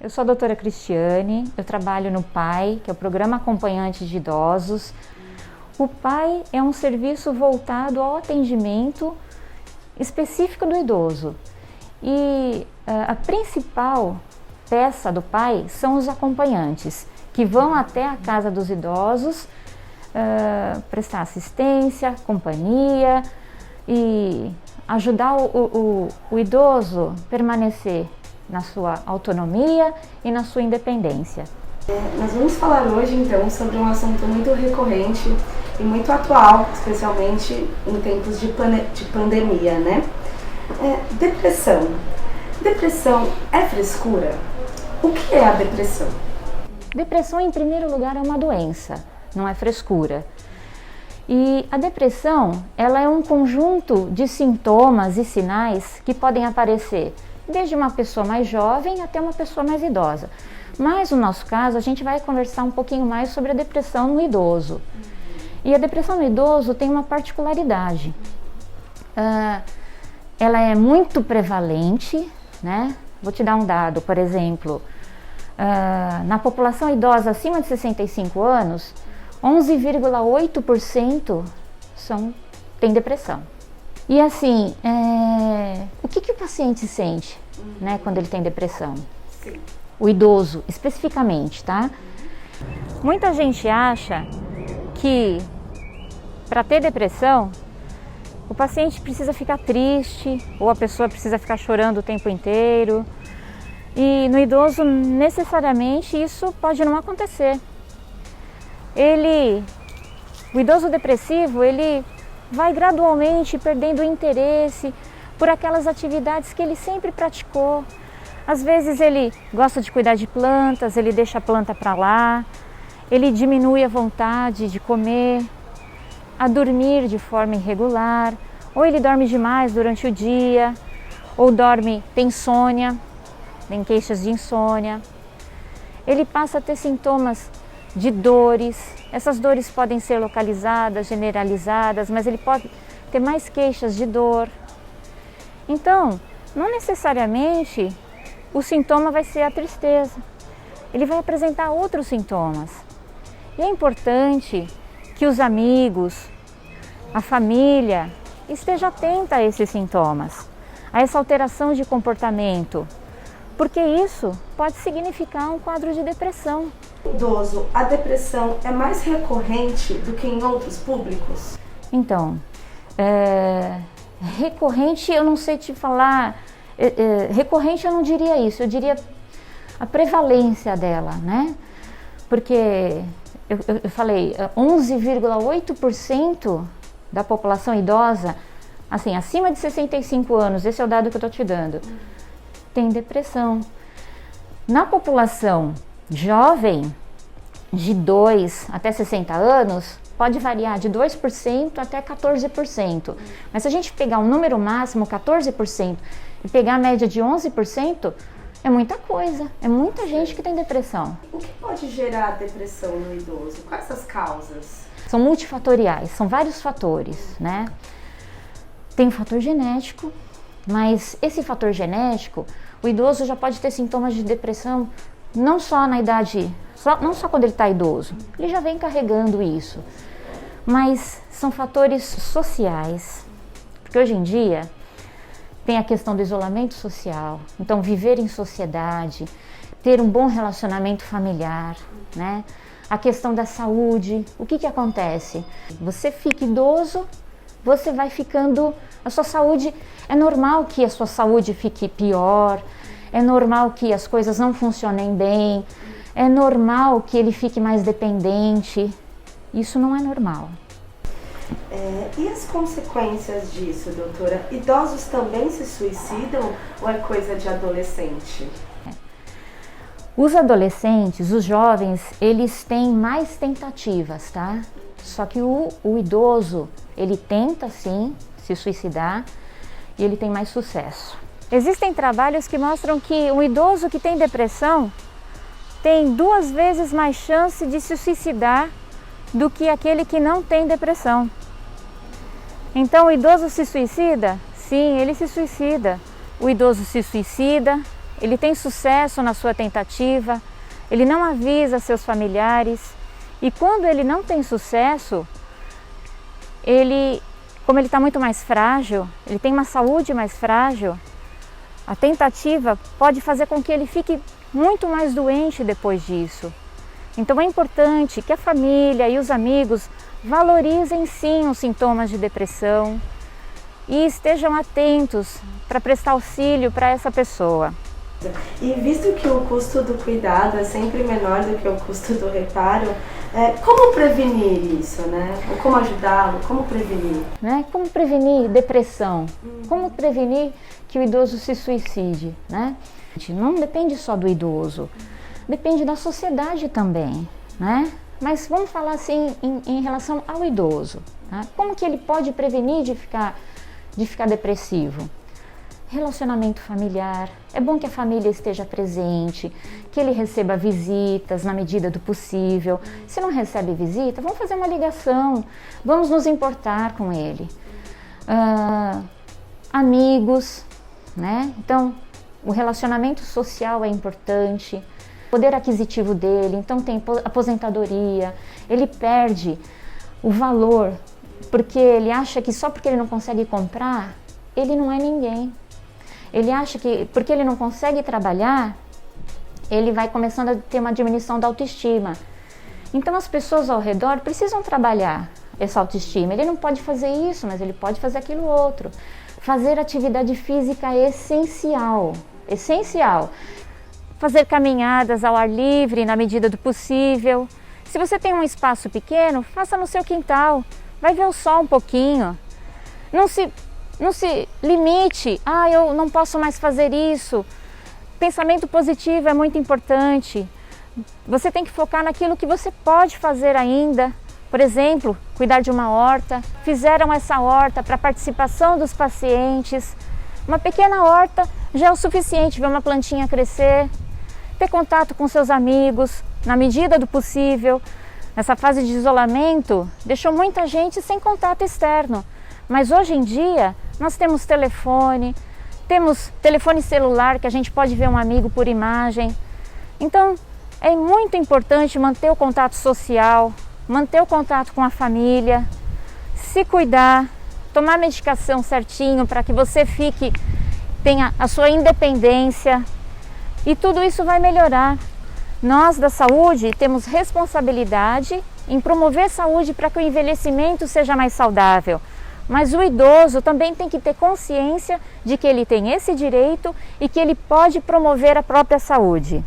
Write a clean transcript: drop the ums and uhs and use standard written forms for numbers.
Eu sou a doutora Cristiane, eu trabalho no PAI, que é o Programa Acompanhante de Idosos. O PAI é um serviço voltado ao atendimento específico do idoso. E a principal peça do PAI são os acompanhantes, que vão até a casa dos idosos prestar assistência, companhia e ajudar o idoso a permanecer na sua autonomia e na sua independência. Nós vamos falar hoje então sobre um assunto muito recorrente e muito atual, especialmente em tempos de pandemia, né? Depressão. Depressão é frescura? O que é a depressão? Depressão, em primeiro lugar, é uma doença, não é frescura. E a depressão, ela é um conjunto de sintomas e sinais que podem aparecer desde uma pessoa mais jovem até uma pessoa mais idosa. Mas no nosso caso, a gente vai conversar um pouquinho mais sobre a depressão no idoso. E a depressão no idoso tem uma particularidade. Ela é muito prevalente, né? Vou te dar um dado, por exemplo, na população idosa acima de 65 anos, 11,8% tem depressão. E assim, o que o paciente sente, né, quando ele tem depressão? Sim. O idoso, especificamente, tá? Muita gente acha que para ter depressão, o paciente precisa ficar triste ou a pessoa precisa ficar chorando o tempo inteiro. E no idoso, necessariamente, isso pode não acontecer. O idoso depressivo, ele vai gradualmente perdendo o interesse por aquelas atividades que ele sempre praticou. Às vezes ele gosta de cuidar de plantas, ele deixa a planta para lá, ele diminui a vontade de comer, a dormir de forma irregular, ou ele dorme demais durante o dia, ou tem insônia, tem queixas de insônia. Ele passa a ter sintomas de dores. Essas dores podem ser localizadas, generalizadas, mas ele pode ter mais queixas de dor. Então, não necessariamente o sintoma vai ser a tristeza. Ele vai apresentar outros sintomas. E é importante que os amigos, a família, esteja atenta a esses sintomas, a essa alteração de comportamento, porque isso pode significar um quadro de depressão. Idoso, a depressão é mais recorrente do que em outros públicos? Então, recorrente eu não sei te falar, recorrente eu não diria isso, eu diria a prevalência dela, né? Porque eu falei, 11,8% da população idosa, assim, acima de 65 anos, esse é o dado que eu estou te dando, tem depressão. Na população jovem, de 2 até 60 anos, pode variar de 2% até 14%. Mas se a gente pegar um número máximo, 14%, e pegar a média de 11%, é muita coisa, é muita gente que tem depressão. O que pode gerar depressão no idoso? Quais as causas? São multifatoriais, são vários fatores, né? Tem o fator genético, mas esse fator genético, o idoso já pode ter sintomas de depressão não só na idade, não só quando ele está idoso, ele já vem carregando isso, mas são fatores sociais, porque hoje em dia tem a questão do isolamento social, então viver em sociedade, ter um bom relacionamento familiar, né? A questão da saúde, o que acontece? Você fica idoso, você vai ficando, a sua saúde, é normal que a sua saúde fique pior, é normal que as coisas não funcionem bem, é normal que ele fique mais dependente. Isso não é normal. E as consequências disso, doutora? Idosos também se suicidam ou é coisa de adolescente? Os adolescentes, os jovens, eles têm mais tentativas, tá? Só que o idoso, ele tenta sim se suicidar e ele tem mais sucesso. Existem trabalhos que mostram que um idoso que tem depressão tem 2 vezes mais chance de se suicidar do que aquele que não tem depressão. Então, o idoso se suicida? Sim, ele se suicida. O idoso se suicida, ele tem sucesso na sua tentativa, ele não avisa seus familiares, e quando ele não tem sucesso, como ele está muito mais frágil, ele tem uma saúde mais frágil, a tentativa pode fazer com que ele fique muito mais doente depois disso. Então é importante que a família e os amigos valorizem sim os sintomas de depressão e estejam atentos para prestar auxílio para essa pessoa. E visto que o custo do cuidado é sempre menor do que o custo do reparo, como prevenir isso, né? Ou como ajudá-lo, como prevenir? Né? Como prevenir depressão? Como prevenir que o idoso se suicide? Né? Não depende só do idoso, depende da sociedade também, né? Mas vamos falar assim em relação ao idoso, né? Como que ele pode prevenir de ficar depressivo? Relacionamento familiar, é bom que a família esteja presente, que ele receba visitas na medida do possível. Se não recebe visita, vamos fazer uma ligação, vamos nos importar com ele. Amigos, né? Então, o relacionamento social é importante, o poder aquisitivo dele, então tem aposentadoria, ele perde o valor, porque ele acha que só porque ele não consegue comprar, ele não é ninguém. Ele acha que porque ele não consegue trabalhar, ele vai começando a ter uma diminuição da autoestima. Então as pessoas ao redor precisam trabalhar essa autoestima. Ele não pode fazer isso, mas ele pode fazer aquilo outro. Fazer atividade física é essencial, essencial. Fazer caminhadas ao ar livre na medida do possível. Se você tem um espaço pequeno, faça no seu quintal. Vai ver o sol um pouquinho. Não se limite, eu não posso mais fazer isso. Pensamento positivo é muito importante. Você tem que focar naquilo que você pode fazer ainda. Por exemplo, cuidar de uma horta. Fizeram essa horta para participação dos pacientes. Uma pequena horta já é o suficiente ver uma plantinha crescer. Ter contato com seus amigos, na medida do possível. Nessa fase de isolamento, deixou muita gente sem contato externo. Mas hoje em dia, nós temos telefone celular que a gente pode ver um amigo por imagem. Então, é muito importante manter o contato social, manter o contato com a família, se cuidar, tomar medicação certinho para que você tenha a sua independência e tudo isso vai melhorar. Nós da saúde temos responsabilidade em promover saúde para que o envelhecimento seja mais saudável. Mas o idoso também tem que ter consciência de que ele tem esse direito e que ele pode promover a própria saúde.